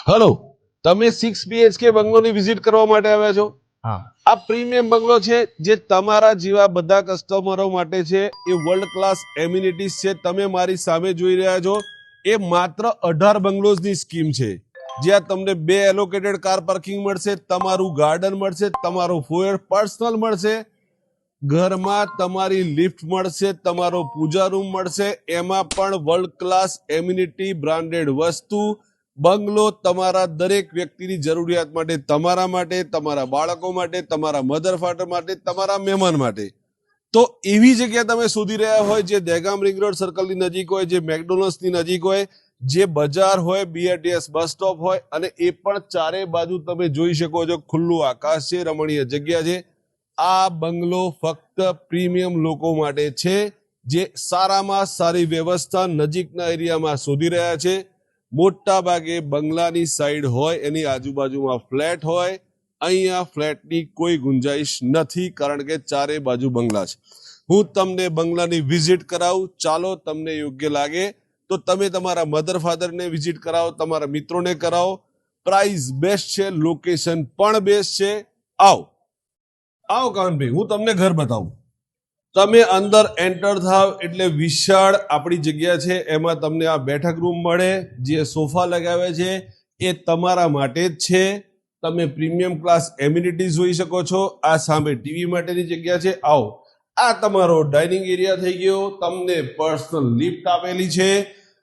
Hello, તમે 6 BHK બંગલોની visit કરવા માટે આવ્યા છો? હા. આ પ્રીમિયમ બંગલો છે જે તમારા જેવા બધા કસ્ટમરો માટે છે. એ વર્લ્ડ ક્લાસ એમ્યુનિટીઝ છે. તમે મારી સામે જોઈ રહ્યા છો એ માત્ર 18 બંગલોઝની સ્કીમ છે, જ્યાં તમને 2 એલોકેટેડ કાર પાર્કિંગ મળશે, તમારું ગાર્ડન મળશે, તમારો ફોયર પર્સનલ મળશે, ઘરમાં તમારી લિફ્ટ મળશે, તમારો પૂજા રૂમ મળશે, એમાં પણ વર્લ્ડ ક્લાસ એમ્યુનિટી બ્રાન્ડેડ વસ્તુ. બંગલો તમારા દરેક વ્યક્તિની જરૂરિયાત માટે, તમારા માટે, તમારા બાળકો માટે, તમારા મધર ફાધર માટે, તમારા મહેમાન માટે. તો એવી જગ્યા તમે શોધી રહ્યા હોય જે દહેગામ રિંગ રોડ સર્કલની નજીક હોય, જે મેકડોનલ્ડ્સની નજીક હોય, જે બજાર હોય, BRTS બસ સ્ટોપ હોય, અને એ પણ ચારે બાજુ તમે જોઈ શકો છો ખુલ્લું આકાશ છે, રમણીય જગ્યા છે. આ બંગલો ફક્ત પ્રીમિયમ લોકો માટે છે જે સારામાં સારી વ્યવસ્થા નજીકના એરિયામાં શોધી રહ્યા છે. મોટા ભાગે બંગલાની સાઈડ હોય, એની આજુબાજુમાં ફ્લેટ હોય. અહીંયા ફ્લેટની કોઈ ગુંજાઈશ નથી, કારણ કે ચારે બાજુ બંગલા છે. હું તમને બંગલાની વિઝિટ કરાવું, ચાલો. તમને યોગ્ય લાગે તો તમે તમારા મધર ફાધરને વિઝિટ કરાવો, તમારા મિત્રોને કરાવો. પ્રાઇસ બેસ્ટ છે, લોકેશન પણ બેસ્ટ છે. આવો કાનભાઈ, હું તમને ઘર બતાવું. તમે અંદર એન્ટર થાવ એટલે વિશાળ આપણી જગ્યા છે. એમાં તમને આ બેઠક રૂમ મળે, જે સોફા લગાવ્યા છે એ તમારા માટે જ છે. તમે પ્રીમિયમ ક્લાસ એમ્યુનિટી જોઈ શકો છો. આ સામે ટીવી માટેની જગ્યા છે. આવો, આ તમારો ડાઇનિંગ એરિયા થઈ ગયો. તમને પર્સનલ લિફ્ટ આપેલી છે.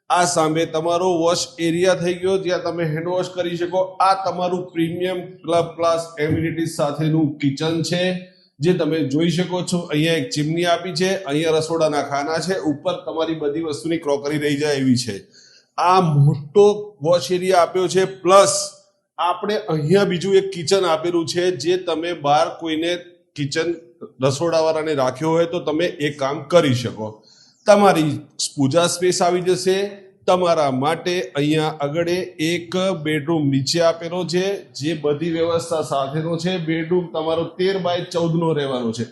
આ સામે તમારો વોશ એરિયા થઈ ગયો, જ્યાં તમે હેન્ડ વોશ કરી શકો. આ તમારું પ્રીમિયમ ક્લબ ક્લાસ એમ્યુનિટી સાથેનું કિચન છે, જે તમે જોઈ શકો છો. અહીંયા એક ચીમની આપી છે, અહીંયા રસોડાના ખાના છે, ઉપર તમારી બધી વસ્તુની ક્રોકરી રહી જાય એવી છે. આ મોટો વોશ એરિયા આપ્યો છે, પ્લસ આપણે અહીંયા બીજું એક કિચન આપેલું છે, જે તમે બહાર કોઈને કિચન રસોડાવાળાને રાખ્યો હોય તો તમે એ કામ કરી શકો. તમારી પૂજા સ્પેસ આવી જશે. તમારા માટે અહીંયા આગળ એક બેડરૂમ નીચે આપેલો છે, જે બધી વ્યવસ્થા સાથેનો છે. બેડરૂમ તમારો 13x14 નો રહેવાનો છે.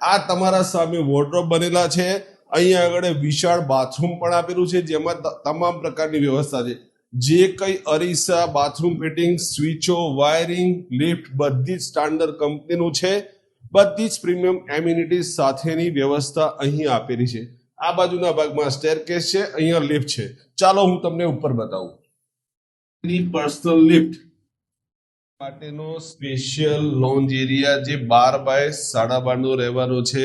આ તમારા સામે વોર્ડરોબ બનેલા છે. અહીંયા આગળ વિશાળ બાથરૂમ પણ આપેલું છે, જેમાં તમામ પ્રકારની વ્યવસ્થા છે. જે કઈ અરીસા, બાથરૂમ ફિટિંગ, સ્વિચો, વાયરિંગ, લિફ્ટ બધી જ સ્ટાન્ડર્ડ કંપનીનું છે. બધી જ પ્રીમિયમ એમ્યુનિટીઝ સાથેની વ્યવસ્થા અહીં આપેલી છે. આ બાજુના ભાગમાં સ્ટેરકેસ છે, અહીંયા લિફ્ટ છે. ચાલો હું તમને ઉપર બતાવું. પર્સનલ લિફ્ટ માટેનો સ્પેશિયલ લોન્જ એરિયા, જે 12x12.5 નો રહેવાનો છે.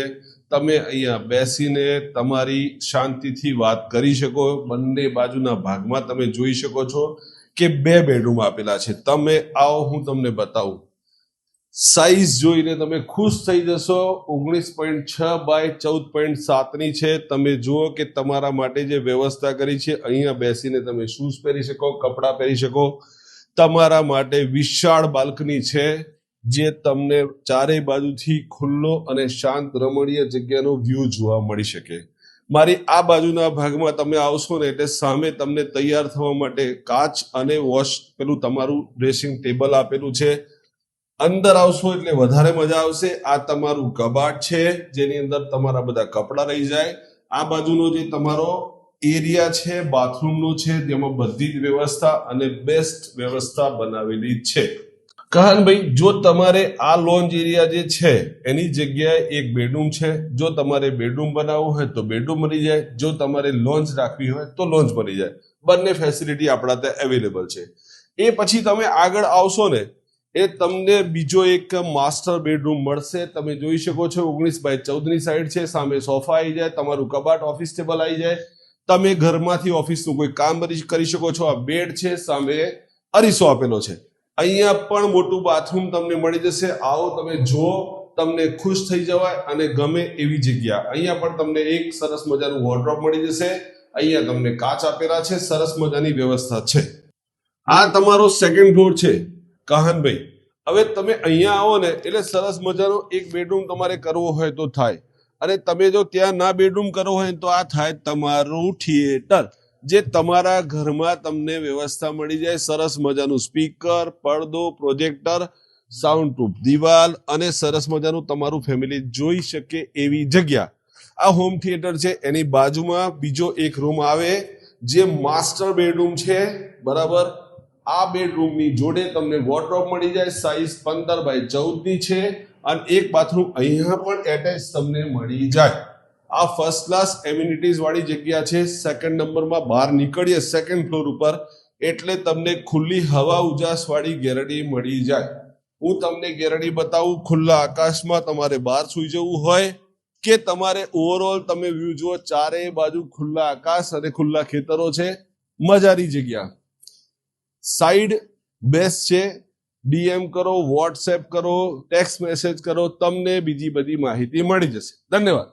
તમે અહીંયા બેસીને તમારી શાંતિથી વાત કરી શકો. બંને બાજુના ભાગમાં તમે જોઈ શકો છો કે 2 બેડરૂમ આપેલા છે. તમે આવો, હું તમને બતાવું. સાઈઝ જોઈને તમે ખુશ થઈ જશો. 19.6x14.7 ની છે. તમે જુઓ કે તમારા માટે જે વ્યવસ્થા કરી છે, અહીંયા બેસીને તમે શૂઝ પહેરી શકો, કપડાં પહેરી શકો. તમારા માટે વિશાળ બાલ્કની છે, જે તમને ચારે બાજુથી ખુલ્લો અને શાંત રમણીય જગ્યાનો વ્યૂ જોવા મળી શકે. મારી આ બાજુના ભાગમાં તમે આવશો ને એટલે સામે તમને તૈયાર થવા માટે કાચ અને વોશ પેલું તમારું ડ્રેસિંગ ટેબલ આપેલું છે. અંદર આવશો એટલે વધારે મજા આવશે. આ તમારું કબાટ છે, જેની અંદર તમારા બધા કપડાં રહી જાય. આ બાજુનો જે તમારો એરિયા છે બાથરૂમનો છે, જેમાં બધી જ વ્યવસ્થા અને બેસ્ટ વ્યવસ્થા બનાવેલી છે. કહાનભાઈ, જો તમારે આ લોન્જ એરિયા જે છે એની જગ્યાએ એક બેડરૂમ છે. જો તમારે બેડરૂમ બનાવવું હોય તો બેડરૂમ મળી જાય. જો તમારે લોન્જ રાખવી હોય તો લોન્જ મળી જાય. બંને ફેસિલિટી આપણા ત્યાં અવેલેબલ છે. એ પછી તમે આગળ આવશો ને એ તમને બીજો એક માસ્ટર બેડરૂમ મળશે. તમે જોઈ શકો છો 19x14 ની સાઈડ છે. સામે સોફા આવી જાય, તમારું કબાટ, ઓફિસ ટેબલ આવી જાય. તમે ઘરમાંથી ઓફિસનું કોઈ કામ કરી શકો છો. આ બેડ છે, સામે અરીસો આપેલો છે. અહીંયા પણ મોટું બાથરૂમ તમને મળી જશે. આવો, તમે જુઓ, તમને ખુશ થઈ જવાય અને ગમે એવી જગ્યા. અહીંયા પણ તમને એક સરસ મજાનું વોર્ડરોબ મળી જશે. અહીંયા તમને કાચ આપેલા છે, સરસ મજાની વ્યવસ્થા છે. આ તમારો સેકન્ડ ફ્લોર છે કહાનભાઈ. હવે તમે અહીંયા આવો ને એટલે સરસ મજાનો એક બેડરૂમ તમારે કરવો હોય તો થાય. અને તમે જો ત્યાં ના બેડરૂમ કરવો હોય તો આ થાય તમારું થિયેટર, જે તમારા ઘરમાં તમને વ્યવસ્થા મળી જાય. સરસ મજાનું સ્પીકર, પડદો, પ્રોજેક્ટર, સાઉન્ડ પ્રૂફ દિવાલ અને સરસ મજાનું તમારું ફેમિલી જોઈ શકે એવી જગ્યા. આ હોમ થિયેટર છે. એની બાજુમાં બીજો એક રૂમ આવે, જે માસ્ટર બેડરૂમ છે. બરાબર, આ બેડરૂમની જોડે તમને વોર્ડરોબ મળી જાય, સાઇઝ 15x14 ની છે અને એક બાથરૂમ અહીંયા પણ એટેચ તમને મળી જાય. આ ફર્સ્ટ ક્લાસ એમ્યુનિટીઝ વાળી જગ્યા છે. સેકન્ડ નંબરમાં બહાર નીકળીએ સેકન્ડ ફ્લોર ઉપર એટલે તમને ખુલ્લી હવા ઉજાસ વાળી ગેરડી મળી જાય. હું તમને ગેરડી બતાવું. ખુલ્લા આકાશમાં તમારે બહાર સુઈ જવું હોય કે તમારે ઓવરઓલ તમે વ્યૂ જુઓ, ચારે બાજુ ખુલ્લા આકાશ અને ખુલ્લા ખેતરો છે, મજાની જગ્યા. સાઈડ બેસ્ટ છે. ડીએમ કરો, વોટ્સએપ કરો, ટેક્સ્ટ મેસેજ કરો, તમને બીજી બધી માહિતી મળી જશે. ધન્યવાદ.